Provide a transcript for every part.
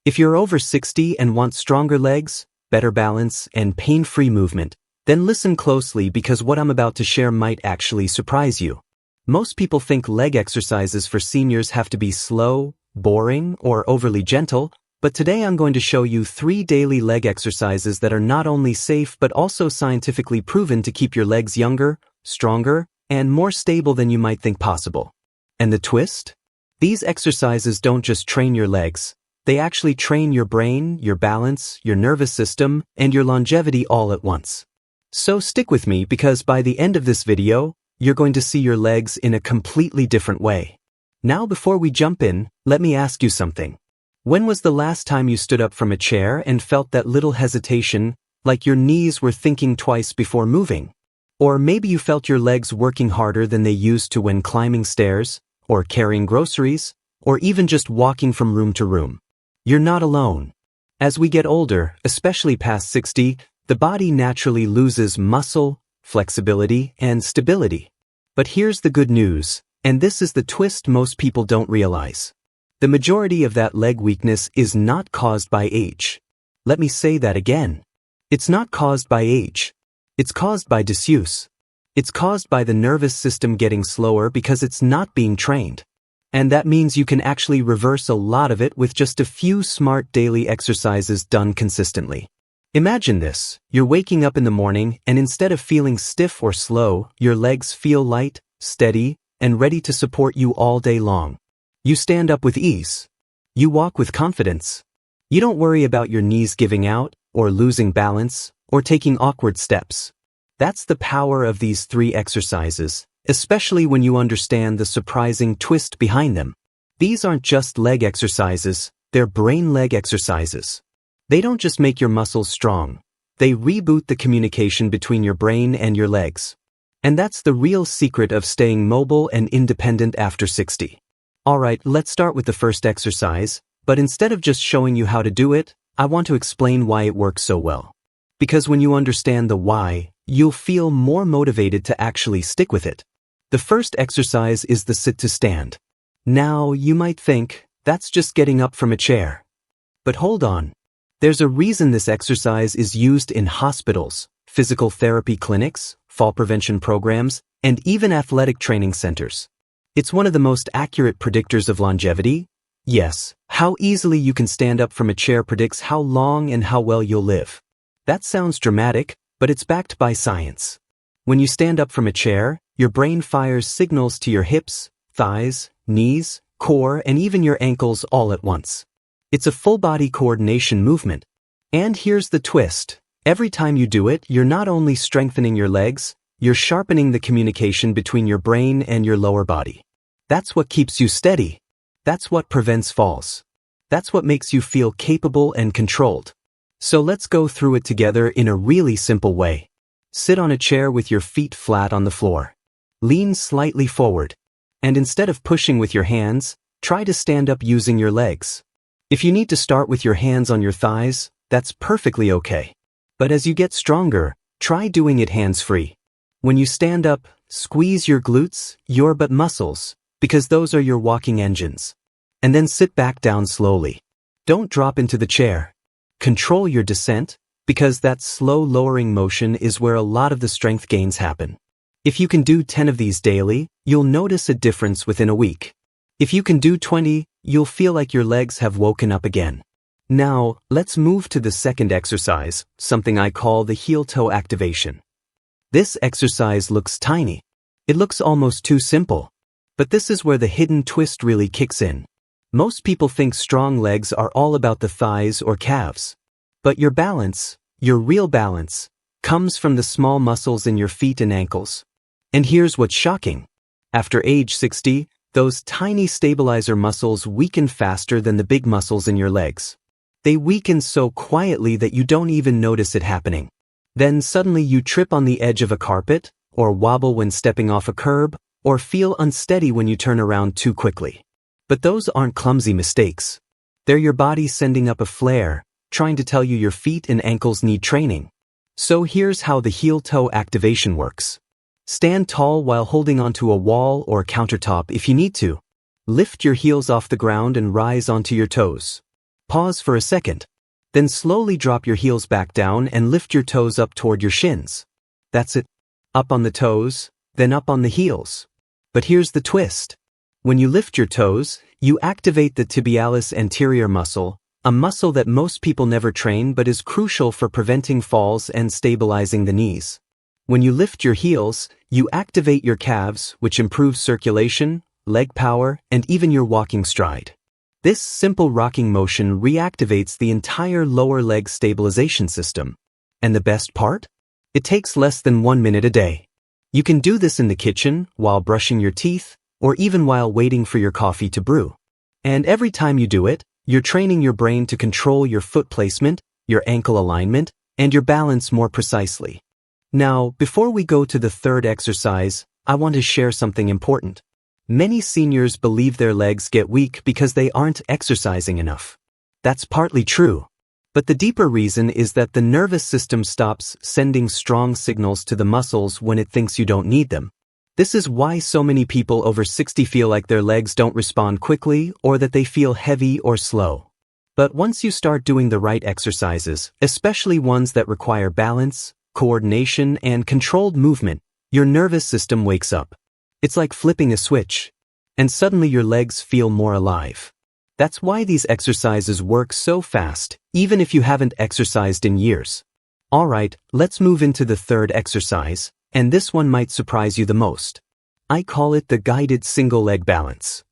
If you're over 60 and want stronger legs, better balance, and pain-free movement, then listen closely because what I'm about to share might actually surprise you. Most people think leg exercises for seniors have to be slow, boring, or overly gentle, but today I'm going to show you 3 daily leg exercises that are not only safe but also scientifically proven to keep your legs younger, stronger, and more stable than you might think possible. And the twist? These exercises don't just train your legs, they actually train your brain, your balance, your nervous system, and your longevity all at once. So stick with me because by the end of this video, you're going to see your legs in a completely different way. Now before we jump in, let me ask you something. When was the last time you stood up from a chair and felt that little hesitation, like your knees were thinking twice before moving? Or maybe you felt your legs working harder than they used to when climbing stairs, or carrying groceries, or even just walking from room to room. You're not alone. As we get older, especially past 60, the body naturally loses muscle, flexibility, and stability. But here's the good news, and this is the twist most people don't realize. The majority of that leg weakness is not caused by age. Let me say that again. It's not caused by age. It's caused by disuse. It's caused by the nervous system getting slower because it's not being trained. And that means you can actually reverse a lot of it with just a few smart daily exercises done consistently. Imagine this, you're waking up in the morning and instead of feeling stiff or slow, your legs feel light, steady, and ready to support you all day long. You stand up with ease. You walk with confidence. You don't worry about your knees giving out, or losing balance, or taking awkward steps. That's the power of these 3 exercises, especially when you understand the surprising twist behind them. These aren't just leg exercises, they're brain leg exercises. They don't just make your muscles strong, they reboot the communication between your brain and your legs. And that's the real secret of staying mobile and independent after 60. Alright, let's start with the first exercise, but instead of just showing you how to do it, I want to explain why it works so well. Because when you understand the why, you'll feel more motivated to actually stick with it. The first exercise is the sit to stand. Now, you might think, that's just getting up from a chair. But hold on. There's a reason this exercise is used in hospitals, physical therapy clinics, fall prevention programs, and even athletic training centers. It's one of the most accurate predictors of longevity. Yes, how easily you can stand up from a chair predicts how long and how well you'll live. That sounds dramatic, but it's backed by science. When you stand up from a chair, your brain fires signals to your hips, thighs, knees, core, and even your ankles all at once. It's a full-body coordination movement. And here's the twist. Every time you do it, you're not only strengthening your legs, you're sharpening the communication between your brain and your lower body. That's what keeps you steady. That's what prevents falls. That's what makes you feel capable and controlled. So let's go through it together in a really simple way. Sit on a chair with your feet flat on the floor. Lean slightly forward. And instead of pushing with your hands, try to stand up using your legs. If you need to start with your hands on your thighs, that's perfectly okay. But as you get stronger, try doing it hands-free. When you stand up, squeeze your glutes, your butt muscles, because those are your walking engines. And then sit back down slowly. Don't drop into the chair. Control your descent, because that slow lowering motion is where a lot of the strength gains happen. If you can do 10 of these daily, you'll notice a difference within a week. If you can do 20, you'll feel like your legs have woken up again. Now, let's move to the second exercise, something I call the heel-toe activation. This exercise looks tiny. It looks almost too simple. But this is where the hidden twist really kicks in. Most people think strong legs are all about the thighs or calves. But your balance, your real balance, comes from the small muscles in your feet and ankles. And here's what's shocking. After age 60, those tiny stabilizer muscles weaken faster than the big muscles in your legs. They weaken so quietly that you don't even notice it happening. Then suddenly you trip on the edge of a carpet, or wobble when stepping off a curb, or feel unsteady when you turn around too quickly. But those aren't clumsy mistakes. They're your body sending up a flare, trying to tell you your feet and ankles need training. So here's how the heel-toe activation works. Stand tall while holding onto a wall or countertop if you need to. Lift your heels off the ground and rise onto your toes. Pause for a second. Then slowly drop your heels back down and lift your toes up toward your shins. That's it. Up on the toes, then up on the heels. But here's the twist. When you lift your toes, you activate the tibialis anterior muscle, a muscle that most people never train but is crucial for preventing falls and stabilizing the knees. When you lift your heels, you activate your calves, which improves circulation, leg power, and even your walking stride. This simple rocking motion reactivates the entire lower leg stabilization system. And the best part? It takes less than 1 minute a day. You can do this in the kitchen, while brushing your teeth, or even while waiting for your coffee to brew. And every time you do it, you're training your brain to control your foot placement, your ankle alignment, and your balance more precisely. Now, before we go to the third exercise, I want to share something important. Many seniors believe their legs get weak because they aren't exercising enough. That's partly true. But the deeper reason is that the nervous system stops sending strong signals to the muscles when it thinks you don't need them. This is why so many people over 60 feel like their legs don't respond quickly or that they feel heavy or slow. But once you start doing the right exercises, especially ones that require balance, coordination, and controlled movement, your nervous system wakes up. It's like flipping a switch, and suddenly your legs feel more alive. That's why these exercises work so fast, even if you haven't exercised in years. Alright, let's move into the third exercise, and this one might surprise you the most. I call it the guided single leg balance.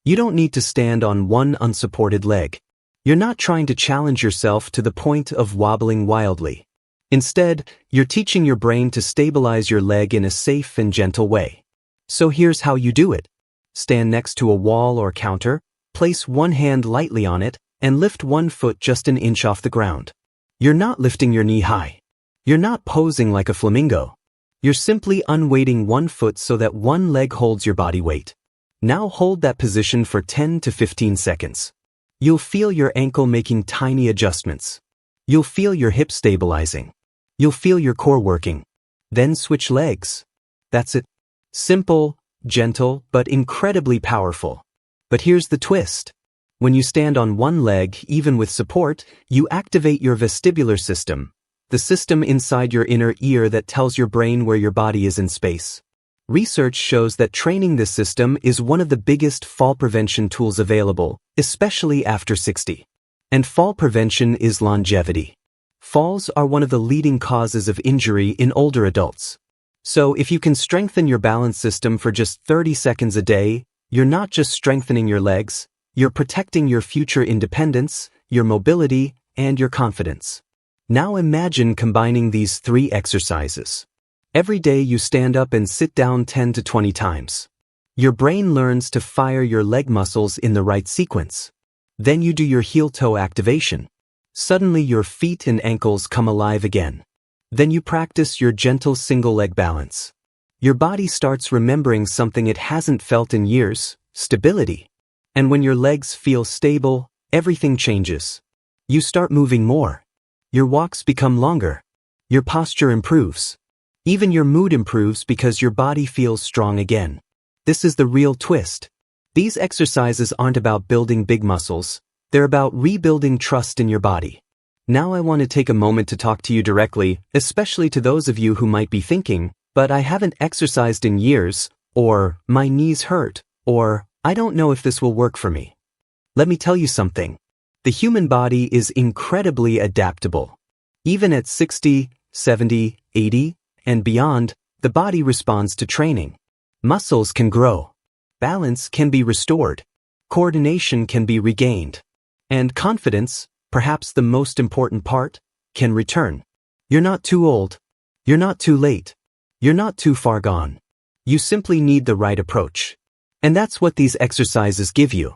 You don't need to stand on one unsupported leg. You're not trying to challenge yourself to the point of wobbling wildly. Instead, you're teaching your brain to stabilize your leg in a safe and gentle way. So here's how you do it. Stand next to a wall or counter, place one hand lightly on it, and lift one foot just an inch off the ground. You're not lifting your knee high. You're not posing like a flamingo. You're simply unweighting one foot so that one leg holds your body weight. Now hold that position for 10 to 15 seconds. You'll feel your ankle making tiny adjustments. You'll feel your hips stabilizing. You'll feel your core working. Then switch legs. That's it. Simple, gentle, but incredibly powerful. But here's the twist. When you stand on one leg, even with support, you activate your vestibular system, the system inside your inner ear that tells your brain where your body is in space. Research shows that training this system is one of the biggest fall prevention tools available, especially after 60. And fall prevention is longevity. Falls are one of the leading causes of injury in older adults. So if you can strengthen your balance system for just 30 seconds a day, you're not just strengthening your legs, you're protecting your future independence, your mobility, and your confidence. Now imagine combining these 3 exercises. Every day you stand up and sit down 10 to 20 times. Your brain learns to fire your leg muscles in the right sequence. Then you do your heel-toe activation. Suddenly your feet and ankles come alive again. Then you practice your gentle single leg balance. Your body starts remembering something it hasn't felt in years, stability. And when your legs feel stable, everything changes. You start moving more. Your walks become longer. Your posture improves. Even your mood improves because your body feels strong again. This is the real twist. These exercises aren't about building big muscles. They're about rebuilding trust in your body. Now I want to take a moment to talk to you directly, especially to those of you who might be thinking, but I haven't exercised in years, or my knees hurt, or I don't know if this will work for me. Let me tell you something. The human body is incredibly adaptable. Even at 60, 70, 80, and beyond, the body responds to training. Muscles can grow. Balance can be restored. Coordination can be regained. And confidence, perhaps the most important part, can return. You're not too old. You're not too late. You're not too far gone. You simply need the right approach. And that's what these exercises give you.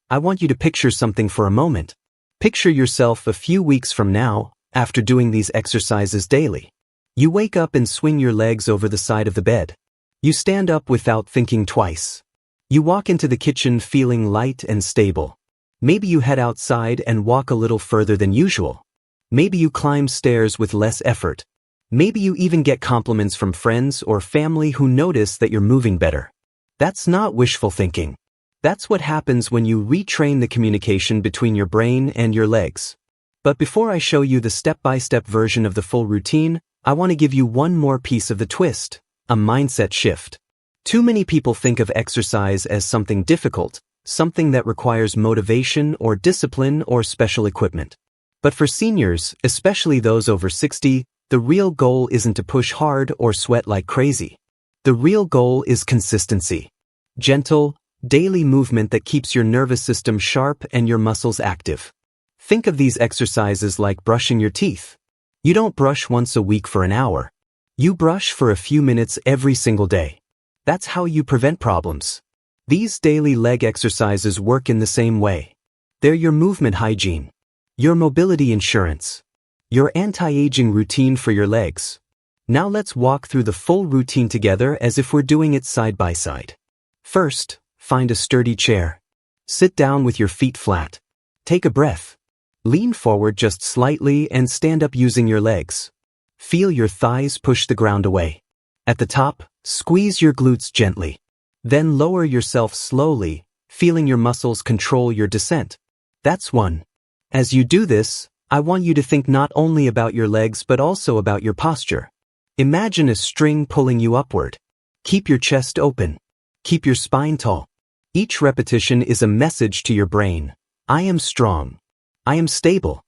I want you to picture something for a moment. Picture yourself a few weeks from now, after doing these exercises daily. You wake up and swing your legs over the side of the bed. You stand up without thinking twice. You walk into the kitchen feeling light and stable. Maybe you head outside and walk a little further than usual. Maybe you climb stairs with less effort. Maybe you even get compliments from friends or family who notice that you're moving better. That's not wishful thinking. That's what happens when you retrain the communication between your brain and your legs. But before I show you the step-by-step version of the full routine, I want to give you one more piece of the twist, a mindset shift. Too many people think of exercise as something difficult, something that requires motivation or discipline or special equipment. But for seniors, especially those over 60, the real goal isn't to push hard or sweat like crazy. The real goal is consistency. Gentle, daily movement that keeps your nervous system sharp and your muscles active. Think of these exercises like brushing your teeth. You don't brush once a week for an hour. You brush for a few minutes every single day. That's how you prevent problems. These daily leg exercises work in the same way. They're your movement hygiene, your mobility insurance, your anti-aging routine for your legs. Now let's walk through the full routine together as if we're doing it side by side. First, find a sturdy chair. Sit down with your feet flat. Take a breath. Lean forward just slightly and stand up using your legs. Feel your thighs push the ground away. At the top, squeeze your glutes gently. Then lower yourself slowly, feeling your muscles control your descent. That's one. As you do this, I want you to think not only about your legs but also about your posture. Imagine a string pulling you upward. Keep your chest open. Keep your spine tall. Each repetition is a message to your brain. I am strong. I am stable.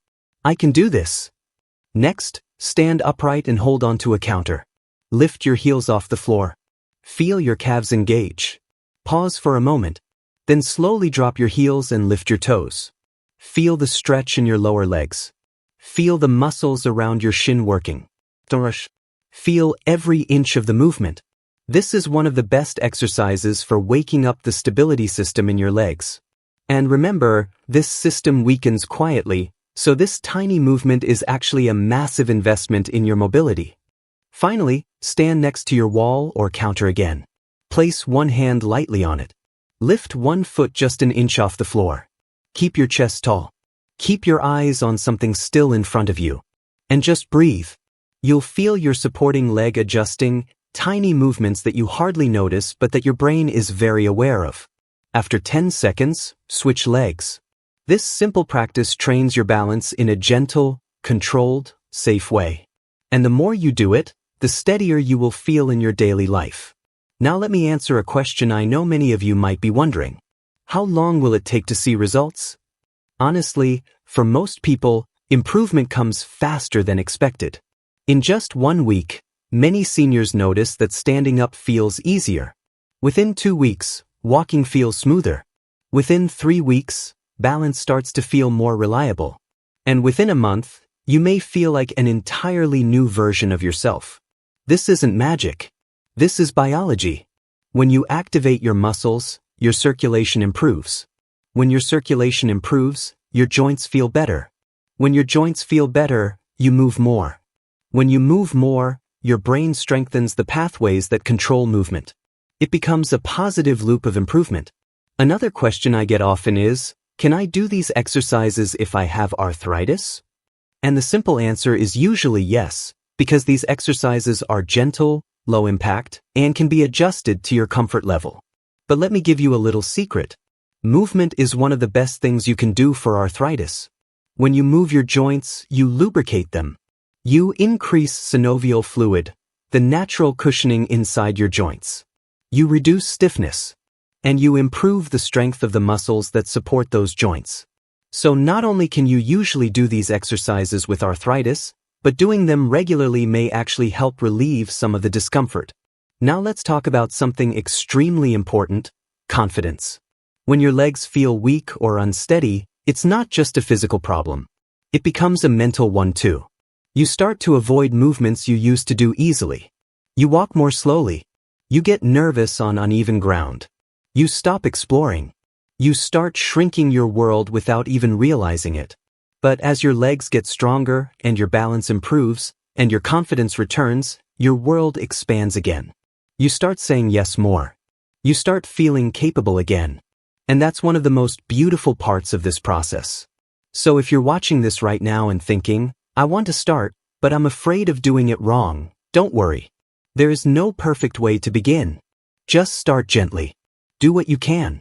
I can do this. Next, stand upright and hold onto a counter. Lift your heels off the floor. Feel your calves engage. Pause for a moment. Then slowly drop your heels and lift your toes. Feel the stretch in your lower legs. Feel the muscles around your shin working. Don't rush. Feel every inch of the movement. This is one of the best exercises for waking up the stability system in your legs. And remember, this system weakens quietly, so this tiny movement is actually a massive investment in your mobility. Finally, stand next to your wall or counter again. Place one hand lightly on it. Lift one foot just an inch off the floor. Keep your chest tall. Keep your eyes on something still in front of you. And just breathe. You'll feel your supporting leg adjusting, tiny movements that you hardly notice but that your brain is very aware of. After 10 seconds, switch legs. This simple practice trains your balance in a gentle, controlled, safe way. And the more you do it, the steadier you will feel in your daily life. Now let me answer a question I know many of you might be wondering. How long will it take to see results? Honestly, for most people, improvement comes faster than expected. In just 1 week, many seniors notice that standing up feels easier. Within 2 weeks, walking feels smoother. Within 3 weeks, balance starts to feel more reliable. And within a month, you may feel like an entirely new version of yourself. This isn't magic. This is biology. When you activate your muscles, your circulation improves. When your circulation improves, your joints feel better. When your joints feel better, you move more. When you move more, your brain strengthens the pathways that control movement. It becomes a positive loop of improvement. Another question I get often is, can I do these exercises if I have arthritis? And the simple answer is usually yes, because these exercises are gentle, low impact, and can be adjusted to your comfort level. But let me give you a little secret. Movement is one of the best things you can do for arthritis. When you move your joints, you lubricate them. You increase synovial fluid, the natural cushioning inside your joints. You reduce stiffness, and you improve the strength of the muscles that support those joints. So not only can you usually do these exercises with arthritis, but doing them regularly may actually help relieve some of the discomfort. Now let's talk about something extremely important, confidence. When your legs feel weak or unsteady, it's not just a physical problem. It becomes a mental one too. You start to avoid movements you used to do easily. You walk more slowly. You get nervous on uneven ground. You stop exploring. You start shrinking your world without even realizing it. But as your legs get stronger and your balance improves and your confidence returns, your world expands again. You start saying yes more. You start feeling capable again. And that's one of the most beautiful parts of this process. So if you're watching this right now and thinking, I want to start, but I'm afraid of doing it wrong, don't worry. There is no perfect way to begin. Just start gently. Do what you can.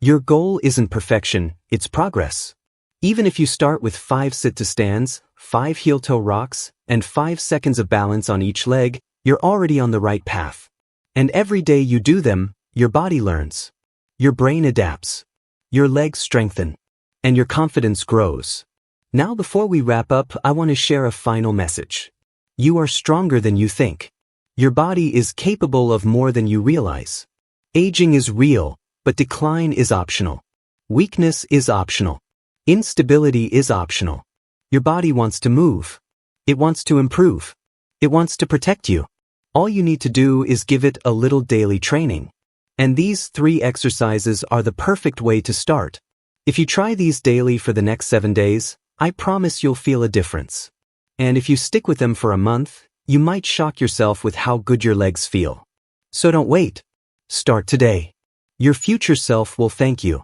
Your goal isn't perfection, it's progress. Even if you start with 5 sit-to-stands, 5 heel-toe rocks, and 5 seconds of balance on each leg, you're already on the right path. And every day you do them, your body learns. Your brain adapts. Your legs strengthen. And your confidence grows. Now before we wrap up, I want to share a final message. You are stronger than you think. Your body is capable of more than you realize. Aging is real, but decline is optional. Weakness is optional. Instability is optional. Your body wants to move. It wants to improve. It wants to protect you. All you need to do is give it a little daily training. And these 3 exercises are the perfect way to start. If you try these daily for the next 7 days, I promise you'll feel a difference. And if you stick with them for a month, you might shock yourself with how good your legs feel. So don't wait. Start today. Your future self will thank you.